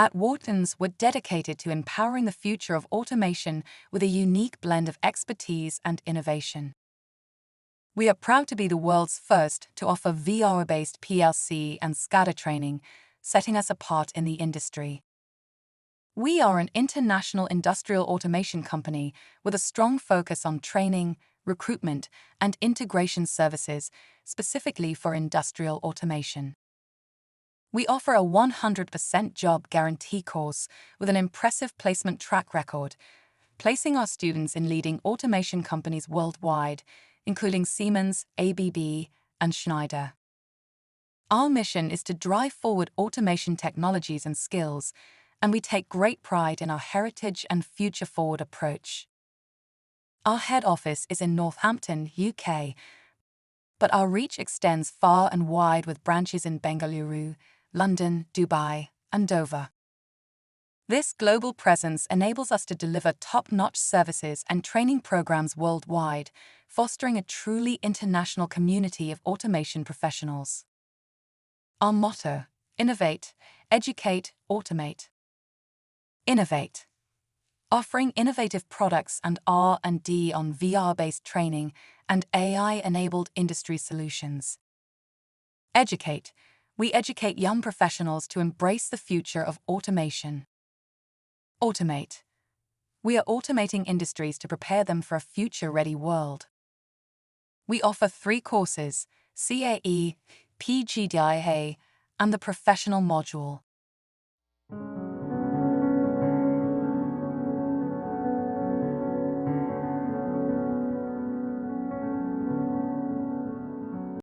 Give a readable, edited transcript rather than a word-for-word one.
At WARTENS, we're dedicated to empowering the future of automation with a unique blend of expertise and innovation. We are proud to be the world's first to offer VR-based PLC and SCADA training, setting us apart in the industry. We are an international industrial automation company with a strong focus on training, recruitment, and integration services, specifically for industrial automation. We offer a 100% job guarantee course with an impressive placement track record, placing our students in leading automation companies worldwide, including Siemens, ABB, and Schneider. Our mission is to drive forward automation technologies and skills, and we take great pride in our heritage and future-forward approach. Our head office is in Northampton, UK, but our reach extends far and wide with branches in Bengaluru, London, Dubai, and Dover. This global presence enables us to deliver top-notch services and training programs worldwide, fostering a truly international community of automation professionals. Our motto: innovate, educate, automate. Innovate. Offering innovative products and R&D on VR-based training and AI-enabled industry solutions. Educate. We educate young professionals to embrace the future of automation. Automate. We are automating industries to prepare them for a future-ready world. We offer 3 courses: CAE, PGDIA, and the professional module.